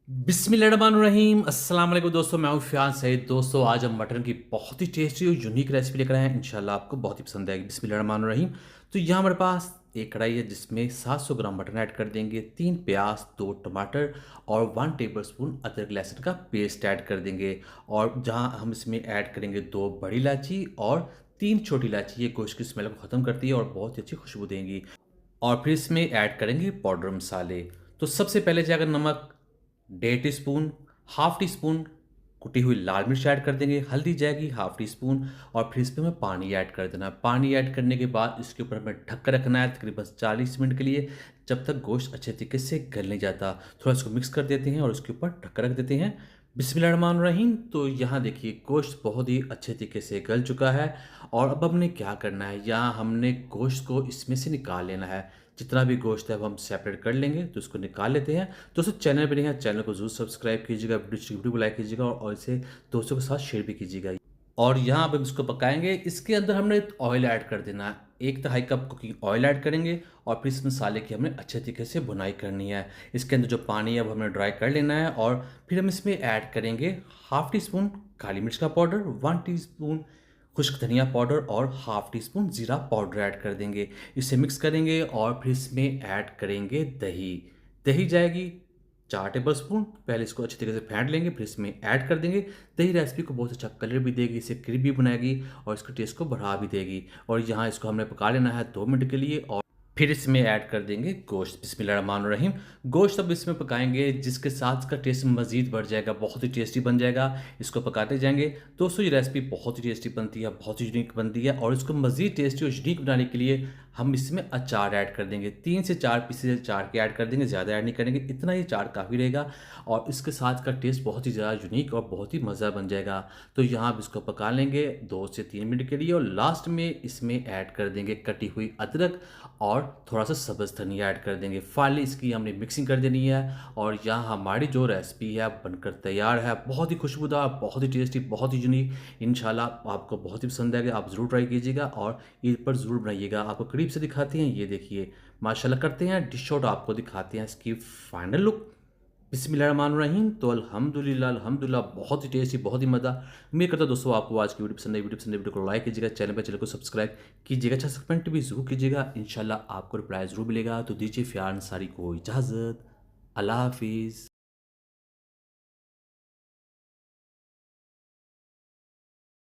बिस्मिल्लाहिर्रहमानिर्रहीम अस्सलाम वालेकुम दोस्तों, मैं हूँ फ़ियान सईद। दोस्तों आज हम मटन की बहुत ही टेस्टी और यूनिक रेसिपी लेकर आए हैं। इंशाल्लाह आपको बहुत ही पसंद आएगी। बिस्मिल्लाहिर्रहमानिर्रहीम। तो यहाँ हमारे पास एक कढ़ाई है जिसमें 700 ग्राम मटन ऐड कर देंगे, 3 प्याज, 2 टमाटर और 1 टेबलस्पून अदरक लहसुन का पेस्ट ऐड कर देंगे। और जहाँ हम इसमें ऐड करेंगे 2 बड़ी इलायची और 3 छोटी इलायची। ये गोश्त की स्मेल को ख़त्म करती है और बहुत ही अच्छी खुशबू देंगी। और फिर इसमें ऐड करेंगे पाउडर मसाले। तो सबसे पहले जाकर नमक 1.5 टीस्पून, हाफ टी स्पून कुटी हुई लाल मिर्च ऐड कर देंगे, हल्दी जाएगी हाफ टी स्पून और फिर इसमें हमें पानी ऐड कर देना है। पानी ऐड करने के बाद इसके ऊपर हमें ढक कर रखना है तकरीबन 40 मिनट के लिए, जब तक गोश्त अच्छे तरीके से गल नहीं जाता। थोड़ा इसको मिक्स कर देते हैं और उसके ऊपर ढक कर रख देते हैं। बिस्मिल्लाहिर्रहमानिर्रहीम। तो यहाँ देखिए गोश्त बहुत ही अच्छे तरीके से गल चुका है। और अब हमने क्या करना है, यहाँ हमने गोश्त को इसमें से निकाल लेना है। जितना भी गोश्त है वो हम सेपरेट कर लेंगे, तो इसको निकाल लेते हैं। दोस्तों चैनल पर नहीं है, चैनल को जरूर सब्सक्राइब कीजिएगा, वीडियो को लाइक कीजिएगा और इसे दोस्तों के साथ शेयर भी कीजिएगा। और यहाँ अब हम इसको पकाएंगे। इसके अंदर हमने ऑयल ऐड कर देना है, 1/2 कप कुकिंग ऑयल ऐड करेंगे और फिर इस मसाले की हमने अच्छे तरीके से भुनाई करनी है। इसके अंदर जो पानी है वो हमें ड्राई कर लेना है और फिर हम इसमें ऐड करेंगे हाफ टी स्पून काली मिर्च का पाउडर, 1 टीस्पून खुश्क धनिया पाउडर और हाफ टी स्पून ज़ीरा पाउडर ऐड कर देंगे। इसे मिक्स करेंगे और फिर इसमें ऐड करेंगे दही। दही जाएगी 4 टेबलस्पून। पहले इसको अच्छी तरीके से फेंट लेंगे, फिर इसमें ऐड कर देंगे। दही रेसिपी को बहुत अच्छा कलर भी देगी, इसे क्रीमी बनाएगी और इसके टेस्ट को बढ़ा भी देगी। और यहाँ इसको हमने पका लेना है 2 मिनट के लिए और फिर इसमें ऐड कर देंगे गोश्त। बिस्मिल्लाहिर्रहमानिर्रहीम। गोश्त अब इसमें पकाएंगे जिसके साथ इसका टेस्ट मज़ीद बढ़ जाएगा, बहुत ही टेस्टी बन जाएगा। इसको पकाते जाएंगे। दोस्तों ये रेसिपी बहुत ही टेस्टी बनती है, बहुत ही यूनिक बनती है। और इसको मज़ीद टेस्टी और यूनिक बनाने के लिए हम इसमें अचार ऐड कर देंगे, 3 से 4 पीसेज अचार के ऐड कर देंगे, ज़्यादा ऐड नहीं करेंगे, इतना ही अचार काफ़ी रहेगा। और इसके साथ का टेस्ट बहुत ही ज़्यादा यूनिक और बहुत ही मज़ा बन जाएगा। तो यहाँ आप इसको पका लेंगे 2 से 3 मिनट के लिए और लास्ट में इसमें ऐड कर देंगे कटी हुई अदरक और थोड़ा सा सब्ज़ धनिया ऐड कर देंगे। फाइनली इसकी हमने मिक्सिंग कर देनी है और यहाँ हमारी जो रेसिपी है बनकर तैयार है। बहुत ही खुशबूदार, बहुत ही टेस्टी, बहुत ही यूनिक। इंशाल्लाह आपको बहुत ही पसंद आएगा, आप ज़रूर ट्राई कीजिएगा और ईद पर ज़रूर बनाइएगा। आपको करीब से दिखाते हैं, ये देखिए माशाल्लाह। करते हैं डिश आउट, आपको दिखाते हैं इसकी फाइनल लुक। बिस्मिल्लाहिर्रहमानिर्रहीम। तो अल्हम्दुलिल्लाह अल्हम्दुलिल्लाह, बहुत ही टेस्टी, बहुत ही मज़ा। उम्मीद करता हूं दोस्तों आपको आज की वीडियो पसंद आई। वीडियो को लाइक कीजिएगा, चैनल को सब्सक्राइब कीजिएगा, अच्छा सा कमेंट भी जरूर कीजिएगा। इंशाल्लाह आपको रिप्लाई ज़रूर मिलेगा। तो दीजिए फ़ियान अंसारी को इजाज़त। अल्लाह हाफिज़।